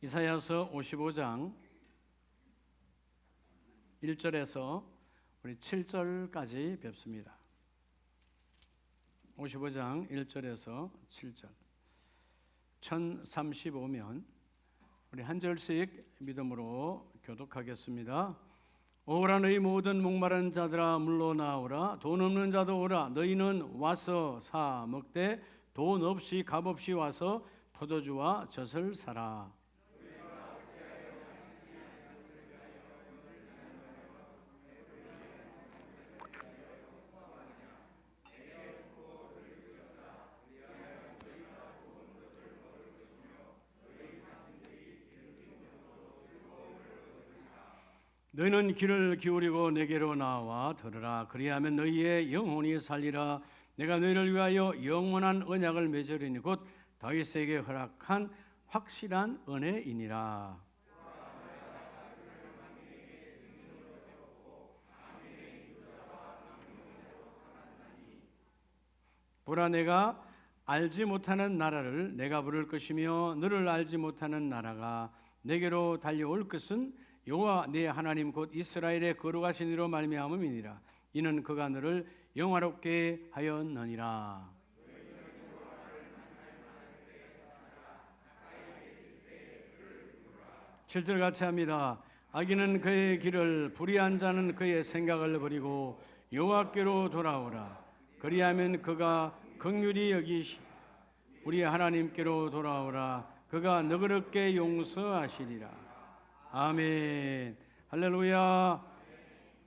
이사야서 55장 1절에서 우리 7절까지 뵙습니다. 55장 1절에서 7절 1035면 우리 한 절씩 믿음으로 교독하겠습니다. 오라 너희 모든 목마른 자들아 물러나오라. 돈 없는 자도 오라. 너희는 와서 사 먹되 돈 없이 값 없이 와서 포도주와 젖을 사라. 너희는 귀를 기울이고 내게로 나와 들으라. 그리하면 너희의 영혼이 살리라. 내가 너희를 위하여 영원한 언약을 맺으리니 곧 다윗에게 허락한 확실한 은혜이니라. 보라, 내가 알지 못하는 나라를 내가 부를 것이며 너를 알지 못하는 나라가 내게로 달려올 것은 여호와 네 하나님 곧 이스라엘의 거룩하신 이로 말미암음이니라. 이는 그가 너를 영화롭게 하였느니라. 7절 같이 합니다. 악인은 그의 길을, 불의한 자는 그의 생각을 버리고 여호와께로 돌아오라. 그리하면 그가 긍휼히 여기시 우리 하나님께로 돌아오라. 그가 너그럽게 용서하시리라. 아멘. 할렐루야.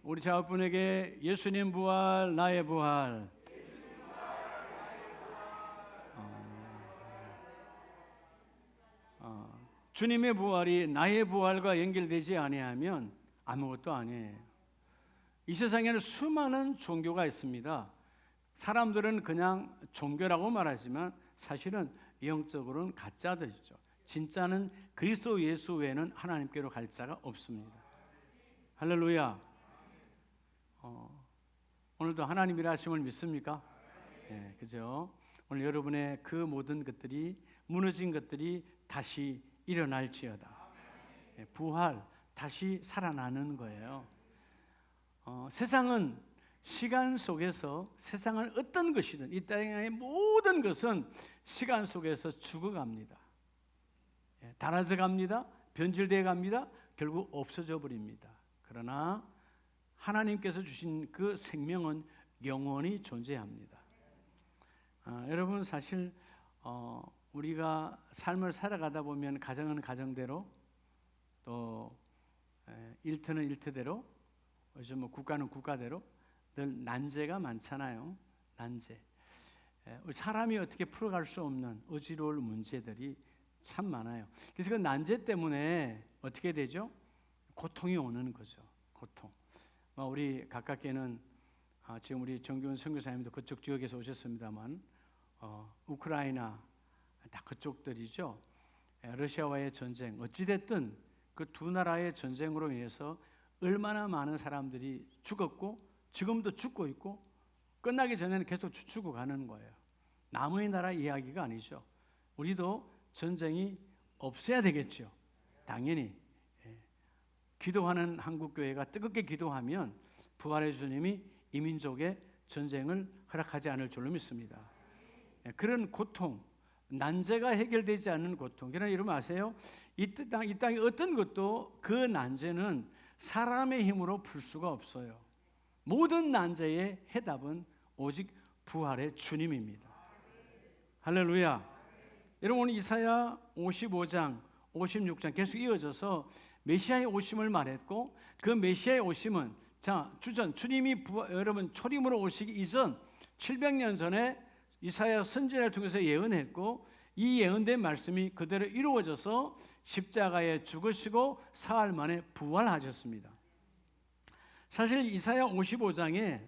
우리 자분에게 예수님 부활, 나의 부활. 주님의 부활이 나의 부활과 연결되지 아니하면 아무것도 아니에요. 이 세상에는 수많은 종교가 있습니다. 사람들은 그냥 종교라고 말하지만 사실은 영적으로는 가짜들이죠. 진짜는 그리스도 예수 외에는 하나님께로 갈 자가 없습니다. 할렐루야. 오늘도 하나님 일하심을 믿습니까? 네, 그죠? 오늘 여러분의 그 모든 것들이, 무너진 것들이 다시 일어날지어다. 부활, 다시 살아나는 거예요. 세상은 시간 속에서, 세상은 어떤 것이든 이 땅의 모든 것은 시간 속에서 죽어갑니다. 닳아져 갑니다. 변질되어 갑니다. 결국 없어져 버립니다. 그러나 하나님께서 주신 그 생명은 영원히 존재합니다. 여러분, 사실 우리가 삶을 살아가다 보면 가정은 가정대로, 또 일터는 일터대로, 요즘 뭐 국가는 국가대로 늘 난제가 많잖아요. 난제. 사람이 어떻게 풀어갈 수 없는 어지러울 문제들이 참 많아요. 그래서 그 난제 때문에 어떻게 되죠? 고통이 오는 거죠. 고통. 우리 가깝게는 지금 우리 정규원 선교사님도 그쪽 지역에서 오셨습니다만, 우크라이나 다 그쪽들이죠. 러시아와의 전쟁, 어찌됐든 그 두 나라의 전쟁으로 인해서 얼마나 많은 사람들이 죽었고 지금도 죽고 있고 끝나기 전에는 계속 죽어가는 거예요. 남의 나라 이야기가 아니죠. 우리도 전쟁이 없어야 되겠죠. 당연히. 기도하는 한국교회가 뜨겁게 기도하면 부활의 주님이 이 민족의 전쟁을 허락하지 않을 줄로 믿습니다. 그런 고통, 난제가 해결되지 않는 고통. 그러나 여러분 아세요? 이 땅의 어떤 것도 그 난제는 사람의 힘으로 풀 수가 없어요. 모든 난제의 해답은 오직 부활의 주님입니다. 할렐루야. 여러분, 오늘 이사야 55장, 56장 계속 이어져서 메시아의 오심을 말했고, 그 메시아의 오심은 주전 주님이 여러분 초림으로 오시기 이전 700년 전에 이사야 선지자를 통해서 예언했고, 이 예언된 말씀이 그대로 이루어져서 십자가에 죽으시고 사흘 만에 부활하셨습니다. 사실 이사야 55장에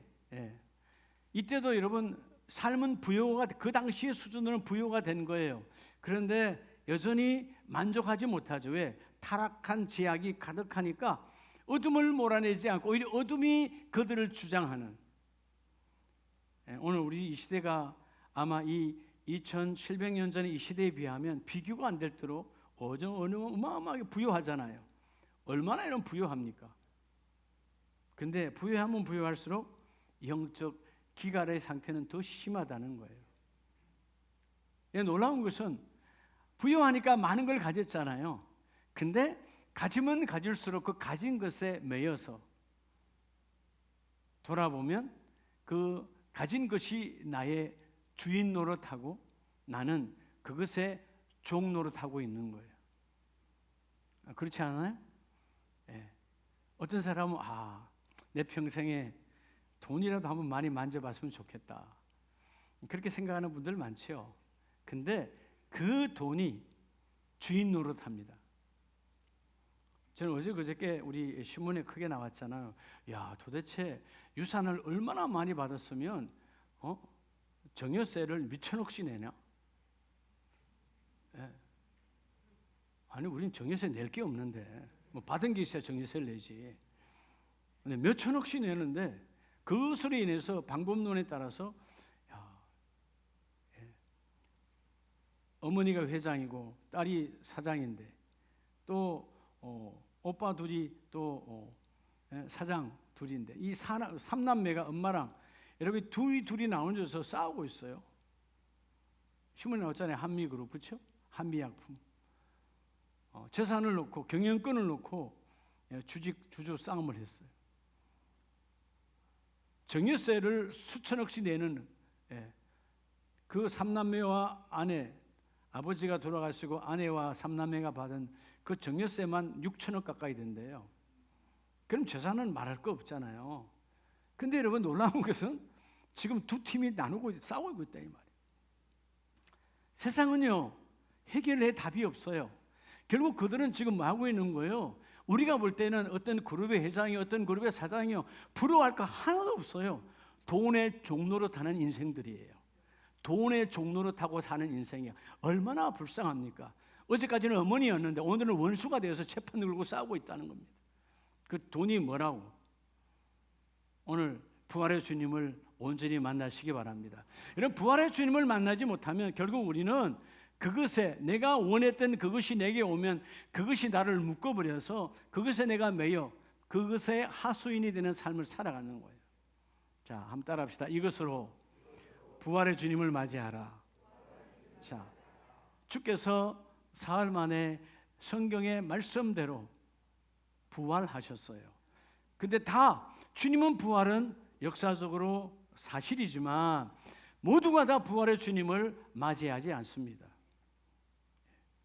이때도 여러분 삶은 부요가, 그 당시의 수준으로는 부요가 된 거예요. 그런데 여전히 만족하지 못하죠. 왜? 타락한 죄악이 가득하니까 어둠을 몰아내지 않고 오히려 어둠이 그들을 주장하는. 오늘 우리 이 시대가 아마 이 2700년 전의 이 시대에 비하면 비교가 안 될 대로 어마어마하게 부유하잖아요. 얼마나 이런 부유합니까? 근데 부유하면 부유할수록 영적 기갈의 상태는 더 심하다는 거예요. 놀라운 것은 부유하니까 많은 걸 가졌잖아요. 근데 가지면 가질수록 그 가진 것에 매여서 돌아보면 그 가진 것이 나의 주인 노릇하고 나는 그것에 종 노릇하고 있는 거예요. 그렇지 않아요? 예. 어떤 사람은 내 평생에 돈이라도 한번 많이 만져봤으면 좋겠다. 그렇게 생각하는 분들 많죠. 근데 그 돈이 주인 노릇합니다. 저는 어제 그저께 우리 신문에 크게 나왔잖아요. 야, 도대체 유산을 얼마나 많이 받았으면 정여세를 몇천억씩 내냐? 예. 아니, 우린 정여세 낼 게 없는데 뭐 받은 게 있어야 정여세를 내지. 근데 몇천억씩 내는데 그것으로 인해서 방법론에 따라서 어머니가 회장이고 딸이 사장인데 또 오빠 둘이 또 사장 둘인데 이 삼남매가 엄마랑 여러분 둘이 나눠져서 싸우고 있어요. 신문에 나왔잖아요. 한미그룹, 그렇죠? 한미약품. 재산을 놓고 경영권을 놓고 주주 싸움을 했어요. 정여세를 수천억씩 내는 그 삼남매와 아내, 아버지가 돌아가시고 아내와 삼남매가 받은 그 정여세만 6천억 가까이 된대요. 그럼 재산은 말할 거 없잖아요. 근데 여러분 놀라운 것은 지금 두 팀이 나누고 싸우고 있다 이 말이에요. 세상은요 해결의 답이 없어요. 결국 그들은 지금 뭐 하고 있는 거예요? 우리가 볼 때는 어떤 그룹의 회장이 어떤 그룹의 사장이요 부러워할 거 하나도 없어요. 돈의 종로로 타는 인생들이에요. 돈의 종로로 타고 사는 인생이야. 얼마나 불쌍합니까? 어제까지는 어머니였는데 오늘은 원수가 되어서 재판 걸고 싸우고 있다는 겁니다. 그 돈이 뭐라고? 오늘 부활의 주님을 온전히 만나시기 바랍니다. 이런 부활의 주님을 만나지 못하면 결국 우리는 그것에 내가 원했던 그것이 내게 오면 그것이 나를 묶어버려서 그것에 내가 매여 그것의 하수인이 되는 삶을 살아가는 거예요. 자, 한번 따라합시다. 이것으로 부활의 주님을 맞이하라. 자, 주께서 사흘 만에 성경의 말씀대로 부활하셨어요. 근데 다 주님은 부활은 역사적으로 사실이지만 모두가 다 부활의 주님을 맞이하지 않습니다.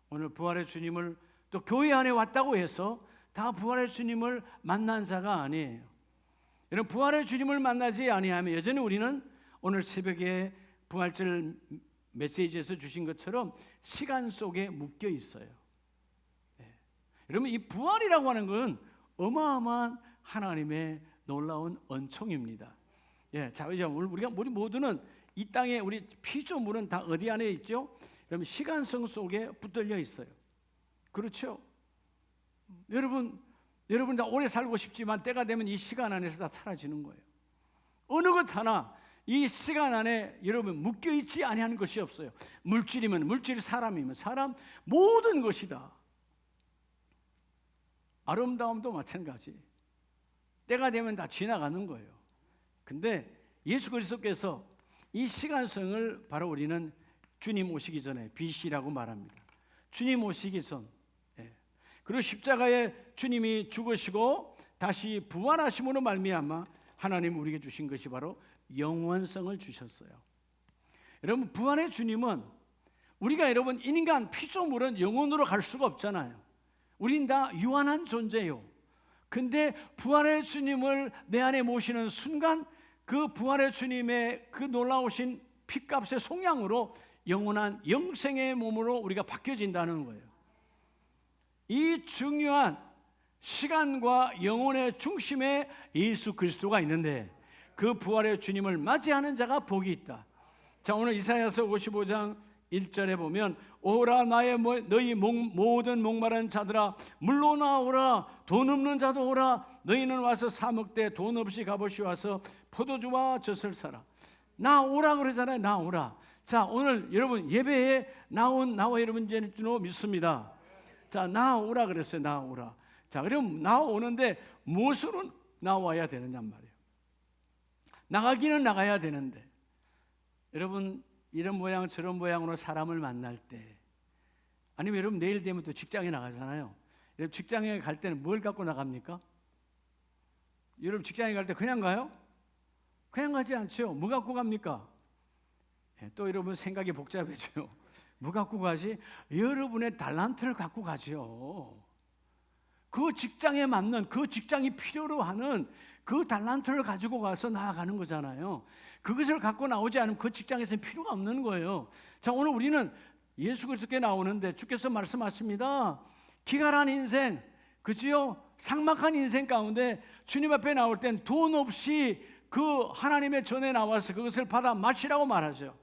오늘 부활의 주님을 또 교회 안에 왔다고 해서 다 부활의 주님을 만난 자가 아니에요. 여러분 부활의 주님을 만나지 아니하면 여전히 우리는 오늘 새벽에 부활절 메시지에서 주신 것처럼 시간 속에 묶여 있어요. 여러분 이 부활이라고 하는 건 어마어마한 하나님의 놀라운 은총입니다. 자 이제 우리 모두는 이 땅에 우리 피조물은 다 어디 안에 있죠? 여러분 시간성 속에 붙들려 있어요. 그렇죠? 여러분 다 오래 살고 싶지만 때가 되면 이 시간 안에서 다 사라지는 거예요. 어느 것 하나 이 시간 안에 여러분 묶여 있지 아니하는 것이 없어요. 물질이면 물질, 사람이면 사람, 모든 것이다. 아름다움도 마찬가지. 때가 되면 다 지나가는 거예요. 근데 예수 그리스도께서 이 시간성을 바로 우리는 주님 오시기 전에 BC라고 말합니다. 주님 오시기 전. 그리고 십자가에 주님이 죽으시고 다시 부활하심으로 말미암아 하나님 우리에게 주신 것이 바로 영원성을 주셨어요. 여러분 부활의 주님은 우리가 여러분 인간 피조물은 영원으로 갈 수가 없잖아요. 우린 다 유한한 존재예요. 근데 부활의 주님을 내 안에 모시는 순간 그 부활의 주님의 그 놀라우신 피값의 속량으로 영원한 영생의 몸으로 우리가 바뀌어진다는 거예요. 이 중요한 시간과 영혼의 중심에 예수 그리스도가 있는데 그 부활의 주님을 맞이하는 자가 복이 있다. 자 오늘 이사야서 55장 1절에 보면 오라 너희 모든 목마른 자들아 물로 나오라 돈 없는 자도 오라 너희는 와서 사 먹되 돈 없이 값없이 와서 포도주와 젖을 사라. 나 오라 그러잖아요. 나 오라. 자, 오늘 여러분 예배에 나와 여러분 줄 믿습니다. 자, 나오라 그랬어요. 나오라. 자, 그럼 나오는데 무엇으로 나와야 되느냐 말이에요. 나가기는 나가야 되는데, 여러분 이런 모양 저런 모양으로 사람을 만날 때, 아니면 여러분 내일 되면 또 직장에 나가잖아요. 여러분 직장에 갈 때는 뭘 갖고 나갑니까? 여러분 직장에 갈 때 그냥 가요? 그냥 가지 않죠. 뭐 갖고 갑니까? 또 여러분 생각이 복잡해져요. 뭐 갖고 가지? 여러분의 달란트를 갖고 가죠. 그 직장에 맞는, 그 직장이 필요로 하는 그 달란트를 가지고 가서 나아가는 거잖아요. 그것을 갖고 나오지 않으면 그 직장에서는 필요가 없는 거예요. 자, 오늘 우리는 예수 그리스도께 나오는데 주께서 말씀하십니다. 기갈한 인생, 그지요? 삭막한 인생 가운데 주님 앞에 나올 땐 돈 없이 그 하나님의 전에 나와서 그것을 받아 마시라고 말하죠.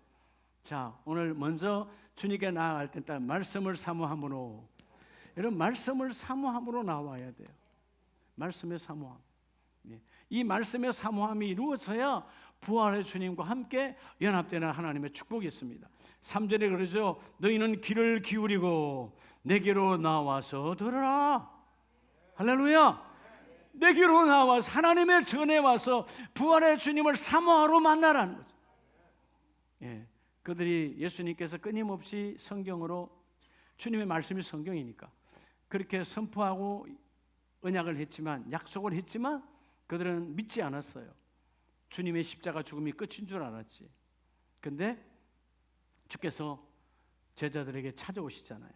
자, 오늘 먼저 주님께 나아갈 때 일단 말씀을 사모함으로, 여러분 말씀을 사모함으로 나와야 돼요. 말씀의 사모함. 이 말씀의 사모함이 이루어져야 부활의 주님과 함께 연합되는 하나님의 축복이 있습니다. 3절에 그러죠. 너희는 귀를 기울이고 내게로 나와서 들으라. 할렐루야. 내게로 나와서 하나님의 전에 와서 부활의 주님을 사모하러 만나라는 거죠. 그들이 예수님께서 끊임없이 성경으로, 주님의 말씀이 성경이니까 그렇게 선포하고 언약을 했지만, 약속을 했지만 그들은 믿지 않았어요. 주님의 십자가 죽음이 끝인 줄 알았지. 근데 주께서 제자들에게 찾아오시잖아요.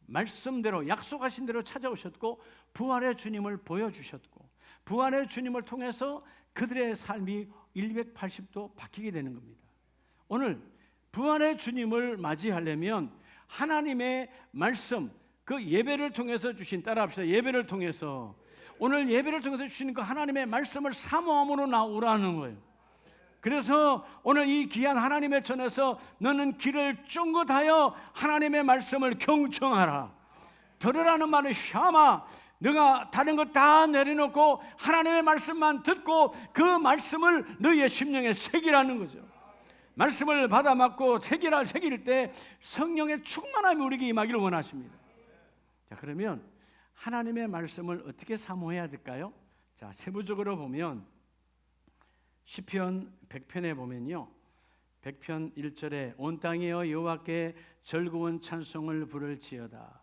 말씀대로, 약속하신 대로 찾아오셨고 부활의 주님을 보여주셨고 부활의 주님을 통해서 그들의 삶이 180도 바뀌게 되는 겁니다. 오늘 부활의 주님을 맞이하려면 하나님의 말씀, 그 예배를 통해서 주신, 따라합시다. 예배를 통해서, 오늘 예배를 통해서 주시는 그 하나님의 말씀을 사모함으로 나오라는 거예요. 그래서 오늘 이 귀한 하나님의 전에서 너는 귀를 쫑긋하여 하나님의 말씀을 경청하라. 들으라는 말은 샤마, 너가 다른 것 다 내려놓고 하나님의 말씀만 듣고 그 말씀을 너희의 심령에 새기라는 거죠. 말씀을 받아 맞고 새길 때 성령의 충만함이 우리에게 임하기를 원하십니다. 자, 그러면 하나님의 말씀을 어떻게 사모해야 될까요? 자, 세부적으로 보면 시편 100편에 보면요, 100편 1절에 온 땅이여 여호와께 즐거운 찬송을 부를지어다.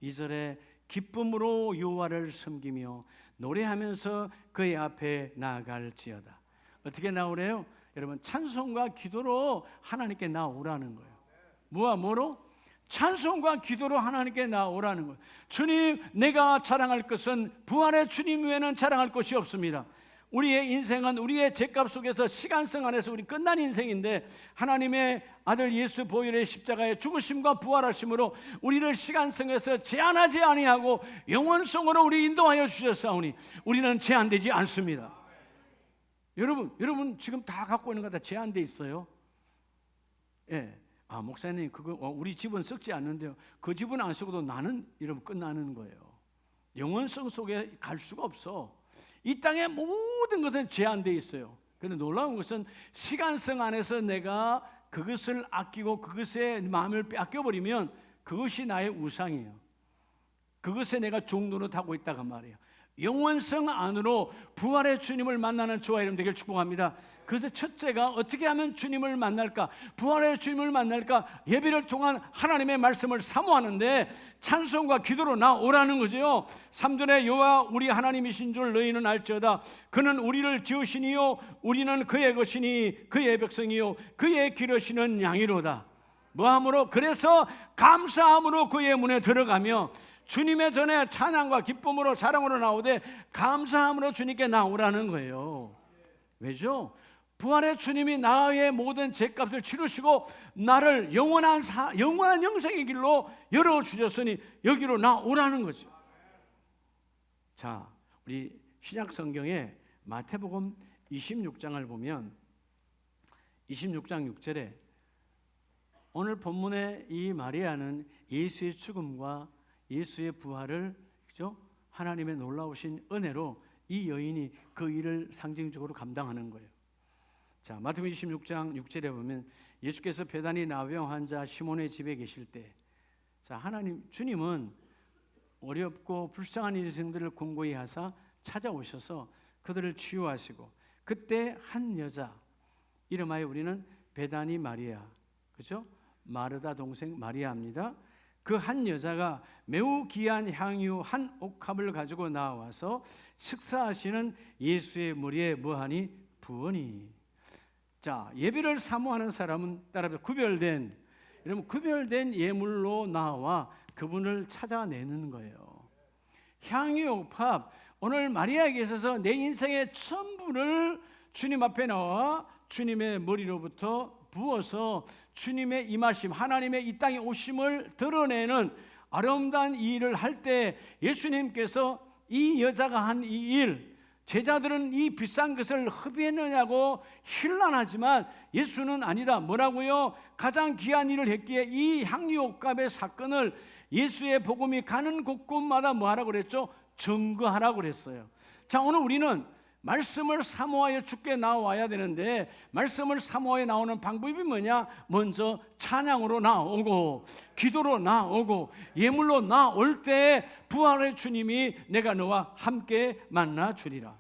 2절에 기쁨으로 여호와를 섬기며 노래하면서 그의 앞에 나아갈지어다. 어떻게 나오래요? 여러분 찬송과 기도로 하나님께 나오라는 거예요. 뭐와 뭐로? 찬송과 기도로 하나님께 나오라는 거예요. 주님, 내가 자랑할 것은 부활의 주님 외에는 자랑할 것이 없습니다. 우리의 인생은 우리의 죄값 속에서 시간성 안에서 우리 끝난 인생인데 하나님의 아들 예수 보혈의 십자가의 죽으심과 부활하심으로 우리를 시간성에서 제한하지 아니하고 영원성으로 우리 인도하여 주셨사오니 우리는 제한되지 않습니다. 여러분 지금 다 갖고 있는 거 다 제한돼 있어요. 예. 아, 목사님 그거 우리 집은 썩지 않는데요. 그 집은 안 썩어도 나는 이러면 끝나는 거예요. 영원성 속에 갈 수가 없어. 이 땅의 모든 것은 제한되어 있어요. 그런데 놀라운 것은 시간성 안에서 내가 그것을 아끼고 그것에 마음을 빼앗겨버리면 그것이 나의 우상이에요. 그것에 내가 종노릇하고 있다가 말이에요. 영원성 안으로 부활의 주님을 만나는 저와 여러분 되길 축복합니다. 그래서 첫째가 어떻게 하면 주님을 만날까? 부활의 주님을 만날까? 예배를 통한 하나님의 말씀을 사모하는데 찬송과 기도로 나오라는 거죠. 3절에 여호와 우리 하나님이신 줄 너희는 알지어다. 그는 우리를 지으시니요 우리는 그의 것이니 그의 백성이요 그의 기르시는 양이로다. 뭐함으로? 그래서 감사함으로 그의 문에 들어가며 주님의 전에 찬양과 기쁨으로 자랑으로 나오되 감사함으로 주님께 나오라는 거예요. 왜죠? 부활의 주님이 나의 모든 죄값을 치르시고 나를 영원한 영생의 길로 열어주셨으니 여기로 나오라는 거죠. 자, 우리 신약 성경에 마태복음 26장을 보면 26장 6절에 오늘 본문의 이 마리아는 예수의 죽음과 예수의 부활을, 그죠? 하나님의 놀라우신 은혜로 이 여인이 그 일을 상징적으로 감당하는 거예요. 자, 마태복음 26장 6절에 보면 예수께서 배단위 나병 환자 시몬의 집에 계실 때, 자, 하나님 주님은 어렵고 불쌍한 인생들을 공고히 하사 찾아오셔서 그들을 치유하시고, 그때 한 여자, 이름하여 우리는 베다니 마리아, 그죠? 마르다 동생 마리아입니다. 그 한 여자가 매우 귀한 향유 한 옥합을 가지고 나와서 식사하시는 예수의 머리에 뭐하니? 부으니. 자, 예배를 사모하는 사람은 따라서 구별된, 여러분 구별된 예물로 나와 그분을 찾아내는 거예요. 향유 옥합, 오늘 마리아에게 있어서 내 인생의 전부를 주님 앞에 나와 주님의 머리로부터 부어서 주님의 임하심, 하나님의 이 땅에 오심을 드러내는 아름다운 이 일을 할 때 예수님께서 이 여자가 한 이 일, 제자들은 이 비싼 것을 흡입했느냐고 힐난하지만 예수는 아니다. 뭐라고요? 가장 귀한 일을 했기에 이 향유옥갑의 사건을 예수의 복음이 가는 곳곳마다 뭐하라고 그랬죠? 증거하라고 그랬어요. 자, 오늘 우리는 말씀을 사모하여 주께 나와야 되는데, 말씀을 사모하여 나오는 방법이 뭐냐? 먼저 찬양으로 나오고 기도로 나오고 예물로 나올 때 부활의 주님이 내가 너와 함께 만나 주리라.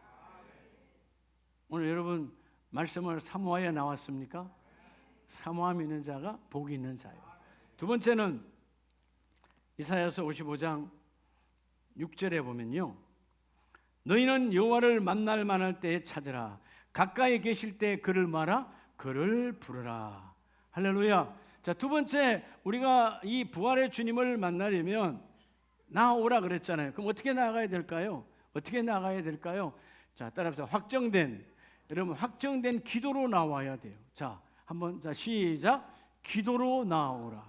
오늘 여러분 말씀을 사모하여 나왔습니까? 사모함 있는 자가 복이 있는 자예요. 두 번째는 이사야서 55장 6절에 보면요, 너희는 여호와를 만날 만할 때에 찾으라. 가까이 계실 때 그를 말아, 그를 부르라. 할렐루야. 자, 두 번째, 우리가 이 부활의 주님을 만나려면 나오라 그랬잖아요. 그럼 어떻게 나가야 될까요? 어떻게 나가야 될까요? 자, 따라서 확정된, 여러분 확정된 기도로 나와야 돼요. 자, 한번 자 시작. 기도로 나오라.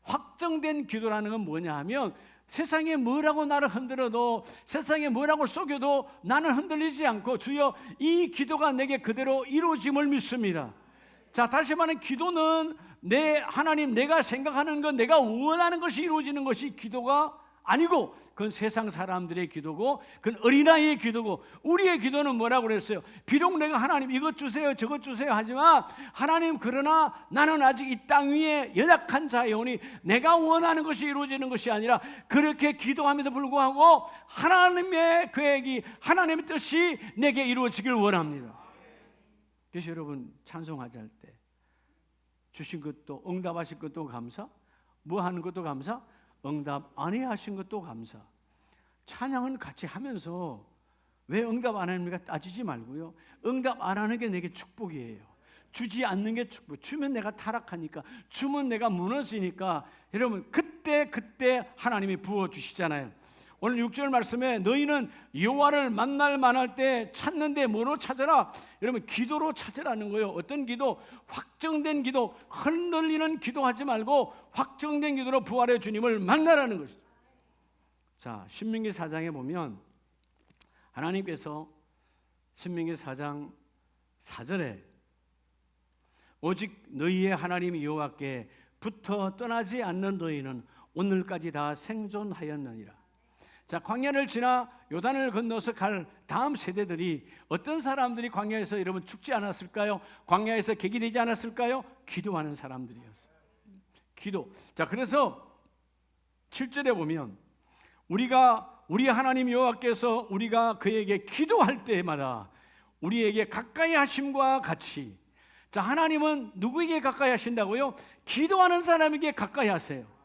확정된 기도라는 건 뭐냐 하면, 세상에 뭐라고 나를 흔들어도, 세상에 뭐라고 속여도 나는 흔들리지 않고 주여 이 기도가 내게 그대로 이루어짐을 믿습니다. 자, 다시 말하면 기도는 내 하나님, 내가 생각하는 것, 내가 원하는 것이 이루어지는 것이 기도가 아니고, 그건 세상 사람들의 기도고, 그건 어린아이의 기도고, 우리의 기도는 뭐라고 그랬어요? 비록 내가 하나님 이것 주세요 저것 주세요 하지만, 하나님 그러나 나는 아직 이 땅 위에 연약한 자여오니 내가 원하는 것이 이루어지는 것이 아니라, 그렇게 기도함에도 불구하고 하나님의 계획이, 하나님의 뜻이 내게 이루어지길 원합니다. 그래서 여러분 찬송하자 할 때 주신 것도, 응답하신 것도 감사, 뭐 하는 것도 감사, 응답 안 해 하신 것도 감사. 찬양은 같이 하면서 왜 응답 안 합니까? 따지지 말고요, 응답 안 하는 게 내게 축복이에요. 주지 않는 게 축복. 주면 내가 타락하니까, 주면 내가 무너지니까, 여러분 그때 하나님이 부어주시잖아요. 오늘 6절 말씀에 너희는 여호와를 만날 만할 때 찾는데 뭐로 찾아라? 여러분 기도로 찾으라는 거예요. 어떤 기도? 확정된 기도, 흔들리는 기도하지 말고 확정된 기도로 부활의 주님을 만나라는 것이죠. 자, 신명기 4장에 보면 하나님께서 신명기 4장 4절에 오직 너희의 하나님 여호와께 붙어 떠나지 않는 너희는 오늘까지 다 생존하였느니라. 자, 광야를 지나 요단을 건너서 갈 다음 세대들이, 어떤 사람들이 광야에서 여러분 죽지 않았을까요? 광야에서 객이 되지 않았을까요? 기도하는 사람들이었어요. 기도. 자, 그래서 7절에 보면 우리 하나님 여호와께서 우리가 그에게 기도할 때마다 우리에게 가까이 하심과 같이, 자, 하나님은 누구에게 가까이 하신다고요? 기도하는 사람에게 가까이 하세요.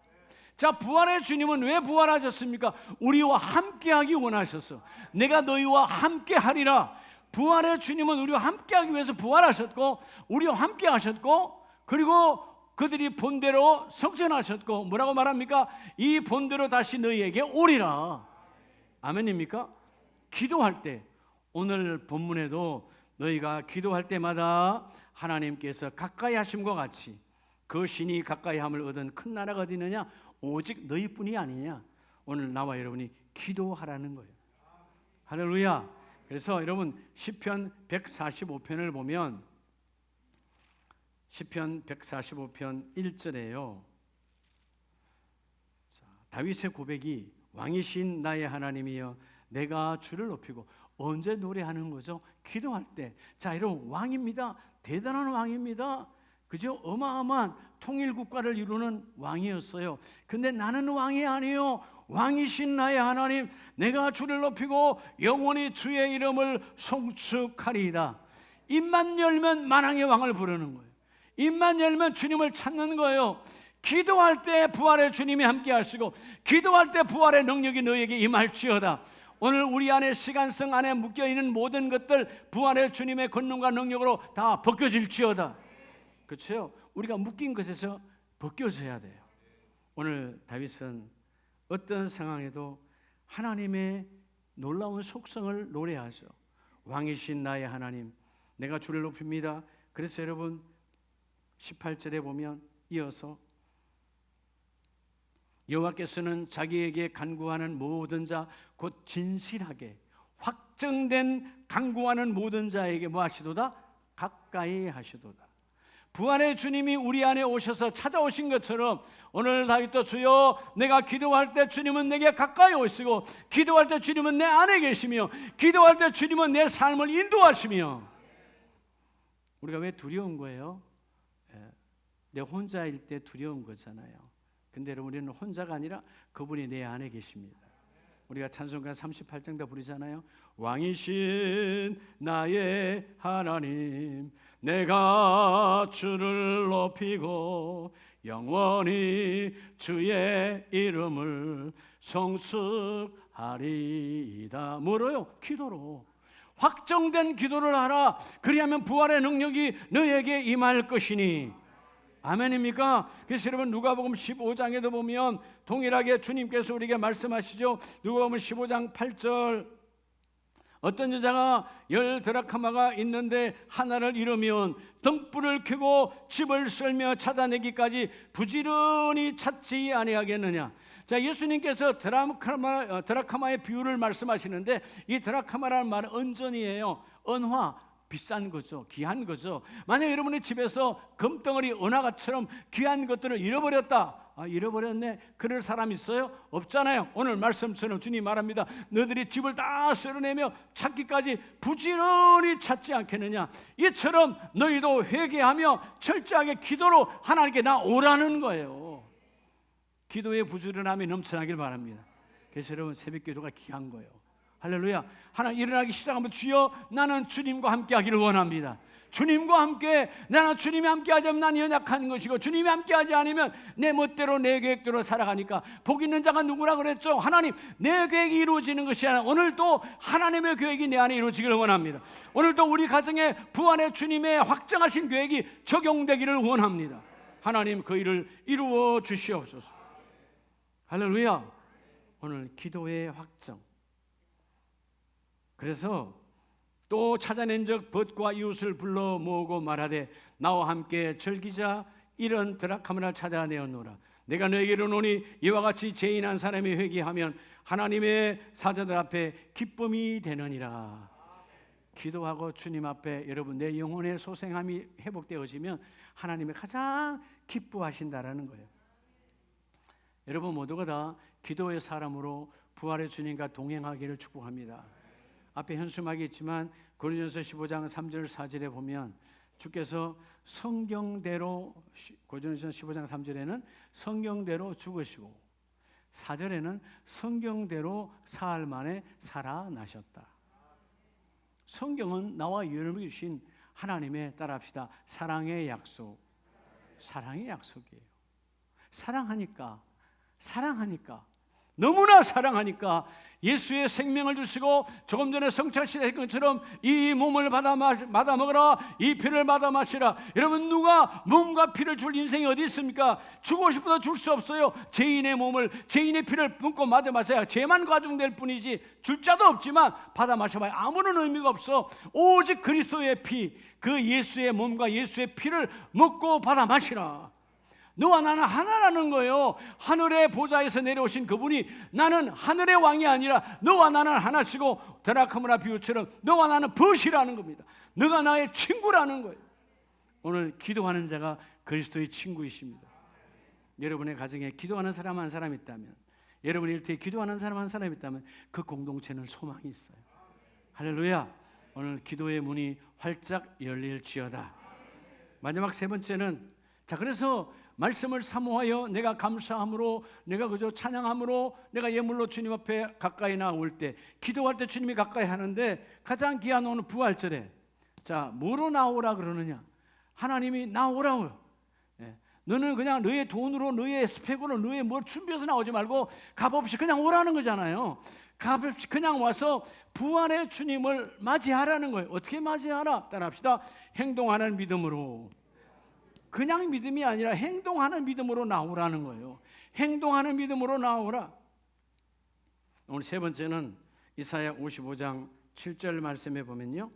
자, 부활의 주님은 왜 부활하셨습니까? 우리와 함께하기 원하셨어. 내가 너희와 함께하리라. 부활의 주님은 우리와 함께하기 위해서 부활하셨고, 우리와 함께하셨고, 그리고 그들이 본대로 성전하셨고, 뭐라고 말합니까? 이 본대로 다시 너희에게 오리라. 아멘입니까? 기도할 때, 오늘 본문에도 너희가 기도할 때마다 하나님께서 가까이 하심과 같이, 그 신이 가까이 함을 얻은 큰 나라가 어디 있느냐? 오직 너희뿐이 아니냐. 오늘 나와 여러분이 기도하라는 거예요. 할렐루야. 그래서 여러분 시편 145편을 보면, 시편 145편 1절에요, 다윗의 고백이, 왕이신 나의 하나님이여 내가 주를 높이고 언제 노래하는 거죠? 기도할 때. 자, 여러분, 왕입니다. 대단한 왕입니다. 그죠? 어마어마한 통일 국가를 이루는 왕이었어요. 근데 나는 왕이 아니요, 왕이신 나의 하나님, 내가 주를 높이고 영원히 주의 이름을 송축하리이다. 입만 열면 만왕의 왕을 부르는 거예요. 입만 열면 주님을 찾는 거예요. 기도할 때 부활의 주님이 함께 하시고, 기도할 때 부활의 능력이 너에게 임할지어다. 오늘 우리 안에 시간성 안에 묶여있는 모든 것들 부활의 주님의 권능과 능력으로 다 벗겨질지어다. 그렇죠? 우리가 묶인 것에서 벗겨져야 돼요. 오늘 다윗은 어떤 상황에도 하나님의 놀라운 속성을 노래하죠. 왕이신 나의 하나님, 내가 주를 높입니다. 그래서 여러분 18절에 보면 이어서 여호와께서는 자기에게 간구하는 모든 자, 곧 진실하게 확정된 간구하는 모든 자에게 뭐 하시도다? 가까이 하시도다. 부활의 주님이 우리 안에 오셔서 찾아오신 것처럼 오늘 다윗도 주여, 내가 기도할 때 주님은 내게 가까이 오시고, 기도할 때 주님은 내 안에 계시며, 기도할 때 주님은 내 삶을 인도하시며. 우리가 왜 두려운 거예요? 내 혼자일 때 두려운 거잖아요. 근데 여러분, 우리는 혼자가 아니라 그분이 내 안에 계십니다. 우리가 찬송가 38장도 부르잖아요. 왕이신 나의 하나님, 내가 주를 높이고 영원히 주의 이름을 송축하리이다. 뭐로요? 기도로. 확정된 기도를 하라. 그리하면 부활의 능력이 너에게 임할 것이니. 아멘입니까? 그래서 여러분 누가복음 15장에도 보면 동일하게 주님께서 우리에게 말씀하시죠. 누가복음 15장 8절, 어떤 여자가 10드라크마가 있는데 하나를 잃으면 등불을 켜고 집을 썰며 찾아내기까지 부지런히 찾지 아니하겠느냐. 자, 예수님께서 드라크마의 비유를 말씀하시는데, 이 드라크마라는 말은 은전이에요. 은화, 비싼 거죠. 귀한 거죠. 만약 여러분의 집에서 금덩어리 은하가처럼 귀한 것들을 잃어버렸다. 잃어버렸네. 그럴 사람 있어요? 없잖아요. 오늘 말씀처럼 주님 말합니다. 너희들이 집을 다 쓸어내며 찾기까지 부지런히 찾지 않겠느냐. 이처럼 너희도 회개하며 철저하게 기도로 하나님께 나오라는 거예요. 기도의 부지런함이 넘쳐나길 바랍니다. 그래서 여러분, 새벽 기도가 귀한 거예요. 할렐루야. 하나님, 일어나기 시작하면 주여, 나는 주님과 함께 하기를 원합니다. 주님과 함께, 나는 주님이 함께 하자면 난 연약한 것이고, 주님이 함께 하지 않으면 내 멋대로 내 계획대로 살아가니까. 복 있는 자가 누구라 그랬죠? 하나님, 내 계획이 이루어지는 것이 아니라 오늘도 하나님의 계획이 내 안에 이루어지기를 원합니다. 오늘도 우리 가정에 부활의 주님의 확정하신 계획이 적용되기를 원합니다. 하나님, 그 일을 이루어 주시옵소서. 할렐루야. 오늘 기도의 확정. 그래서 또 찾아낸 적 벗과 이웃을 불러 모으고 말하되, 나와 함께 즐기자. 이런 드라크마를 찾아내었노라. 내가 너에게 이르노니 이와 같이 죄인한 사람이 회개하면 하나님의 사자들 앞에 기쁨이 되느니라. 기도하고 주님 앞에 여러분 내 영혼의 소생함이 회복되어지면 하나님이 가장 기뻐하신다라는 거예요. 여러분 모두가 다 기도의 사람으로 부활의 주님과 동행하기를 축복합니다. 앞에 현수막이 있지만 고린도전서 15장 3절 4절에 보면 주께서 성경대로, 고린도전서 15장 3절에는 성경대로 죽으시고 4절에는 성경대로 사흘 만에 살아나셨다. 성경은 나와 여러분이 주신 하나님의, 따라합시다, 사랑의 약속. 사랑의 약속이에요. 사랑하니까 너무나 사랑하니까 예수의 생명을 주시고, 조금 전에 성찬식 했던 것처럼 이 몸을 받아 먹으라, 이 피를 받아 마시라. 여러분, 누가 몸과 피를 줄 인생이 어디 있습니까? 주고 싶어도 줄 수 없어요. 죄인의 몸을, 죄인의 피를 뿜고 받아 마셔야 죄만 가중될 뿐이지 줄 자도 없지만 받아 마셔봐야 아무런 의미가 없어. 오직 그리스도의 피, 그 예수의 몸과 예수의 피를 먹고 받아 마시라. 너와 나는 하나라는 거예요. 하늘의 보좌에서 내려오신 그분이 나는 하늘의 왕이 아니라 너와 나는 하나시고, 드라크마라 비유처럼 너와 나는 벗이라는 겁니다. 너가 나의 친구라는 거예요. 오늘 기도하는 자가 그리스도의 친구이십니다. 여러분의 가정에 기도하는 사람 한 사람 있다면, 여러분의 일터에 기도하는 사람 한 사람 있다면 그 공동체는 소망이 있어요. 할렐루야. 오늘 기도의 문이 활짝 열릴지어다. 마지막 세 번째는, 자, 그래서 말씀을 사모하여 내가 감사함으로, 내가 그저 찬양함으로, 내가 예물로 주님 앞에 가까이 나올 때, 기도할 때 주님이 가까이 하는데 가장 귀한 오늘 부활절에, 자, 뭐로 나오라 그러느냐? 하나님이 나오라고요. 너는 그냥 너의 돈으로, 너의 스펙으로, 너의 뭘 준비해서 나오지 말고 값없이 그냥 오라는 거잖아요. 값없이 그냥 와서 부활의 주님을 맞이하라는 거예요. 어떻게 맞이하라? 따라합시다. 행동하는 믿음으로. 그냥 믿음이 아니라 행동하는 믿음으로 나오라는 거예요. 행동하는 믿음으로 나오라. 오늘 세 번째는 이사야 55장 7절 말씀에 보면요,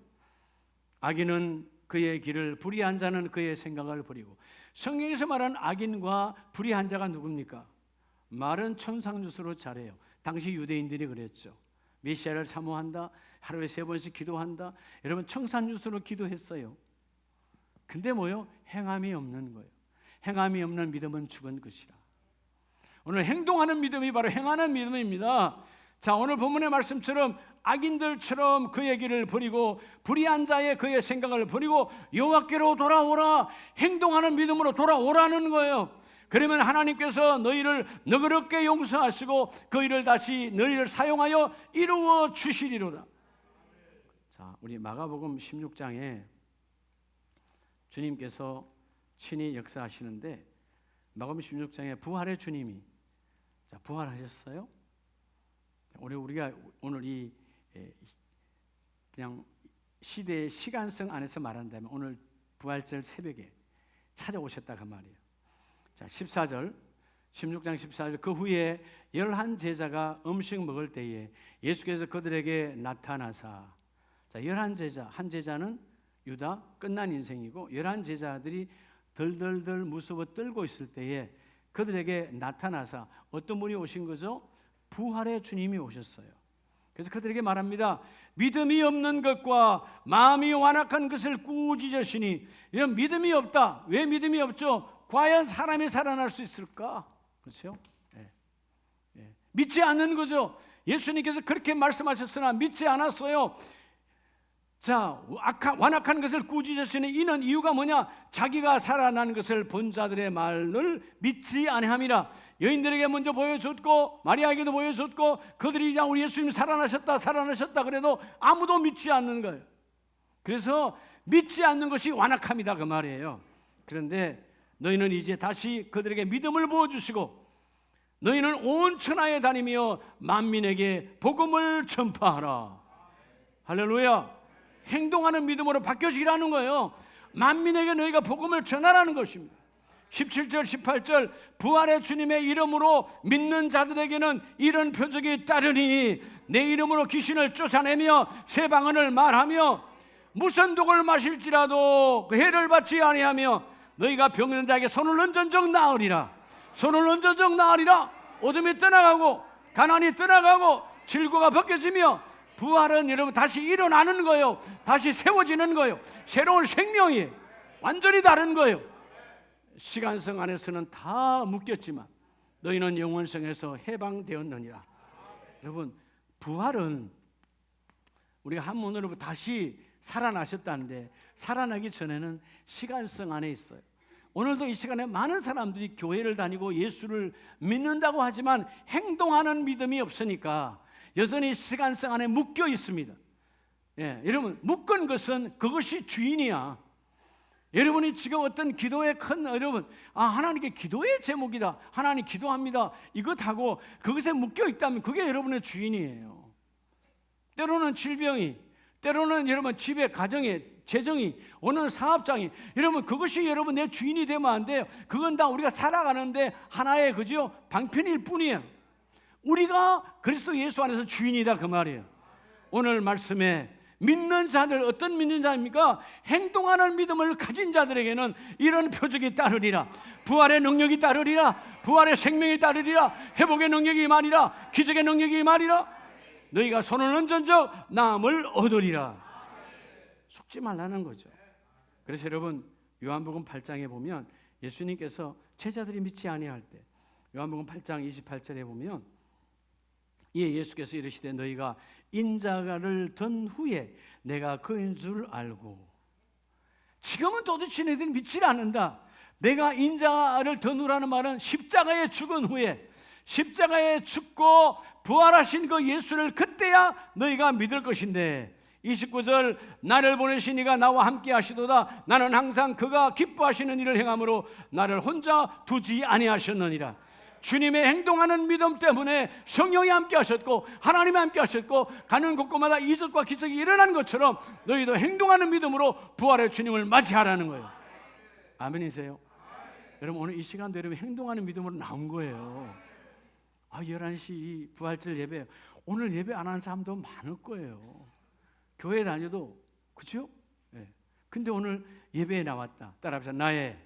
악인은 그의 길을, 불의한 자는 그의 생각을 버리고. 성경에서 말하는 악인과 불의한 자가 누굽니까? 말은 천상주수로 잘해요. 당시 유대인들이 그랬죠. 메시아를 사모한다, 하루에 3번씩 기도한다. 여러분, 청산유수로 기도했어요. 근데 뭐요? 행함이 없는 거예요. 행함이 없는 믿음은 죽은 것이라. 오늘 행동하는 믿음이 바로 행하는 믿음입니다. 자, 오늘 본문의 말씀처럼 악인들처럼 그의 길을 버리고 불의한 자의 그의 생각을 버리고 여호와께로 돌아오라. 행동하는 믿음으로 돌아오라는 거예요. 그러면 하나님께서 너희를 너그럽게 용서하시고 그 일을 다시 너희를 사용하여 이루어 주시리로다. 자, 우리 마가복음 16장에 주님께서 친히 역사하시는데, 마가복음 16장에 부활의 주님이, 자, 부활하셨어요. 우리가 오늘 이 그냥 시대의 시간성 안에서 말한다면 오늘 부활절 새벽에 찾아오셨다 그 말이에요. 자, 14절, 16장 14절, 그 후에 11제자가 음식 먹을 때에 예수께서 그들에게 나타나사. 자, 11제자, 한 제자는 유다, 끝난 인생이고 11제자들이 덜덜덜 무서워 떨고 있을 때에 그들에게 나타나사. 어떤 분이 오신 거죠? 부활의 주님이 오셨어요. 그래서 그들에게 말합니다. 믿음이 없는 것과 마음이 완악한 것을 꾸짖으시니. 이런 믿음이 없다. 왜 믿음이 없죠? 과연 사람이 살아날 수 있을까? 그렇죠? 믿지 않는 거죠. 예수님께서 그렇게 말씀하셨으나 믿지 않았어요. 자, 완악한 것을 꾸짖으시니 이는 이유가 뭐냐? 자기가 살아난 것을 본 자들의 말을 믿지 아니함이라. 여인들에게 먼저 보여줬고 마리아에게도 보여줬고 그들이 그냥 우리 예수님이 살아나셨다 그래도 아무도 믿지 않는 거예요. 그래서 믿지 않는 것이 완악함이다 그 말이에요. 그런데 너희는 이제 다시 그들에게 믿음을 부어주시고 너희는 온 천하에 다니며 만민에게 복음을 전파하라. 할렐루야. 행동하는 믿음으로 바뀌어지라는 거예요. 만민에게 너희가 복음을 전하라는 것입니다. 17절 18절, 부활의 주님의 이름으로 믿는 자들에게는 이런 표적이 따르니 내 이름으로 귀신을 쫓아내며 새 방언을 말하며 무슨 독을 마실지라도 그 해를 받지 아니하며 너희가 병든 자에게 손을 얹은적 나으리라. 손을 얹은적 나으리라. 어둠이 떠나가고 가난이 떠나가고 질고가 벗겨지며 부활은 여러분 다시 일어나는 거예요. 다시 세워지는 거예요. 새로운 생명이 완전히 다른 거예요. 시간성 안에서는 다 묶였지만 너희는 영원성에서 해방되었느니라. 여러분, 부활은 우리가 한문으로 다시 살아나셨다는데 살아나기 전에는 시간성 안에 있어요. 오늘도 이 시간에 많은 사람들이 교회를 다니고 예수를 믿는다고 하지만 행동하는 믿음이 없으니까 여전히 시간성 안에 묶여 있습니다. 여러분, 묶은 것은 그것이 주인이야. 여러분이 지금 어떤 기도에 여러분, 하나님께 기도의 제목이다, 하나님 기도합니다, 이것하고 그것에 묶여 있다면 그게 여러분의 주인이에요. 때로는 질병이, 때로는 여러분 집에 가정에 재정이, 어느 사업장이, 여러분 그것이 여러분 내 주인이 되면 안 돼요. 그건 다 우리가 살아가는데 하나의 그죠 방편일 뿐이에요. 우리가 그리스도 예수 안에서 주인이다 그 말이에요. 오늘 말씀에 믿는 자들, 어떤 믿는 자입니까? 행동하는 믿음을 가진 자들에게는 이런 표적이 따르리라. 부활의 능력이 따르리라. 부활의 생명이 따르리라. 회복의 능력이 임하리라. 기적의 능력이 임하리라. 너희가 손을 얹은적 남을 얻으리라. 속지 말라는 거죠. 그래서 여러분, 요한복음 8장에 보면 예수님께서 제자들이 믿지 아니할 때, 요한복음 8장 28절에 보면 이에 예수께서 이르시되 너희가 인자를 든 후에 내가 그인 줄 알고. 지금은 도대체 너희들이 믿질 않는다. 내가 인자를 든 후라는 말은 십자가에 죽은 후에, 십자가에 죽고 부활하신 그 예수를 그때야 너희가 믿을 것인데, 29절 나를 보내신 이가 나와 함께 하시도다. 나는 항상 그가 기뻐하시는 일을 행함으로 나를 혼자 두지 아니하셨느니라. 주님의 행동하는 믿음 때문에 성령이 함께 하셨고 하나님이 함께 하셨고 가는 곳곳마다 이적과 기적이 일어난 것처럼 너희도 행동하는 믿음으로 부활의 주님을 맞이하라는 거예요. 아멘이세요? 여러분, 오늘 이 시간도 여러분 행동하는 믿음으로 나온 거예요. 11시 이 부활절 예배, 오늘 예배 안 하는 사람도 많을 거예요. 교회 다녀도, 그렇죠? 네. 근데 오늘 예배에 나왔다. 따라합시다. 나의.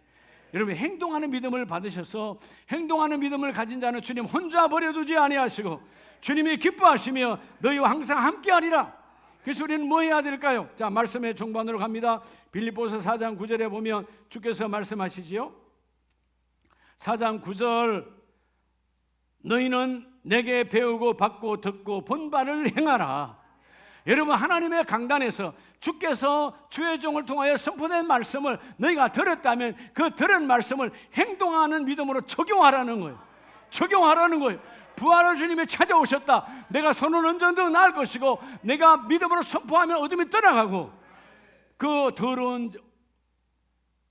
여러분, 행동하는 믿음을 받으셔서 행동하는 믿음을 가진 자는 주님 혼자 버려두지 아니하시고 주님이 기뻐하시며 너희와 항상 함께하리라. 그래서 우리는 뭐 해야 될까요? 자, 말씀의 중반으로 갑니다. 빌립보서 4장 9절에 보면 주께서 말씀하시지요. 4장 9절 너희는 내게 배우고 받고 듣고 본 바를 행하라. 여러분, 하나님의 강단에서 주께서 주의 종을 통하여 선포된 말씀을 너희가 들었다면 그 들은 말씀을 행동하는 믿음으로 적용하라는 거예요. 적용하라는 거예요. 부활의 주님이 찾아오셨다. 내가 손은 언제든 나을 것이고 내가 믿음으로 선포하면 어둠이 떠나가고 그 더러운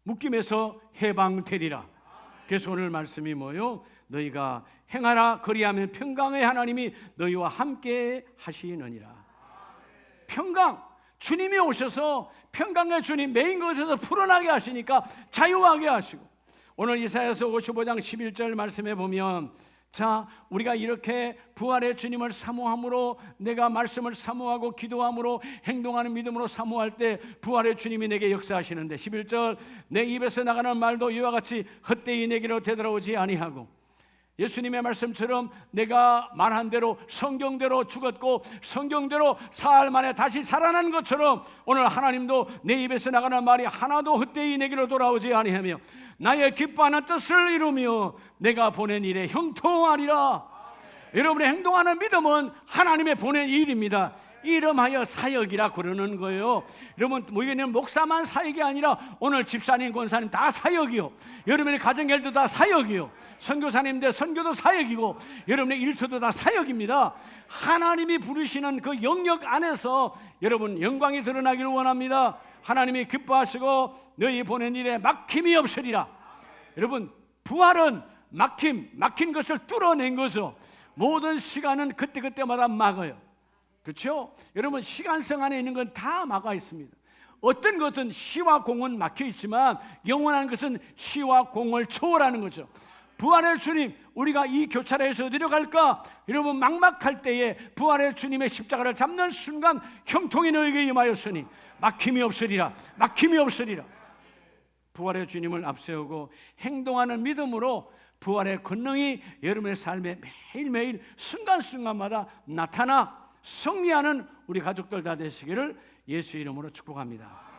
묶임에서 해방되리라. 그래서 오늘 말씀이 뭐요? 너희가 행하라. 그리하면 평강의 하나님이 너희와 함께 하시느니라. 평강, 주님이 오셔서 평강의 주님 메인 것에서 풀어나게 하시니까 자유하게 하시고, 오늘 이사야서 55장 11절 말씀에 보면, 자, 우리가 이렇게 부활의 주님을 사모함으로, 내가 말씀을 사모하고 기도함으로 행동하는 믿음으로 사모할 때 부활의 주님이 내게 역사하시는데, 11절 내 입에서 나가는 말도 이와 같이 헛되이 내게로 되돌아오지 아니하고, 예수님의 말씀처럼 내가 말한 대로 성경대로 죽었고 성경대로 사흘 만에 다시 살아난 것처럼 오늘 하나님도 내 입에서 나가는 말이 하나도 헛되이 내게로 돌아오지 아니하며 나의 기뻐하는 뜻을 이루며 내가 보낸 일에 형통하리라. 여러분의 행동하는 믿음은 하나님의 보낸 일입니다. 이름하여 사역이라 그러는 거예요. 여러분, 우리는 목사만 사역이 아니라 오늘 집사님, 권사님 다 사역이요. 여러분의 가정일도 다 사역이요. 선교사님들 선교도 사역이고 여러분의 일터도 다 사역입니다. 하나님이 부르시는 그 영역 안에서 여러분 영광이 드러나기를 원합니다. 하나님이 기뻐하시고 너희 보낸 일에 막힘이 없으리라. 여러분, 부활은 막힌 것을 뚫어낸 거죠. 모든 시간은 그때그때마다 막아요. 그렇죠? 여러분, 시간성 안에 있는 건 다 막아 있습니다. 어떤 것은 시와 공은 막혀 있지만 영원한 것은 시와 공을 초월하는 거죠. 부활의 주님, 우리가 이 교차로에서 어디로 갈까? 여러분, 막막할 때에 부활의 주님의 십자가를 잡는 순간 형통이 너에게 임하였으니 막힘이 없으리라. 막힘이 없으리라. 부활의 주님을 앞세우고 행동하는 믿음으로 부활의 권능이 여러분의 삶에 매일매일 순간순간마다 나타나 승리하는 우리 가족들 다 되시기를 예수 이름으로 축복합니다.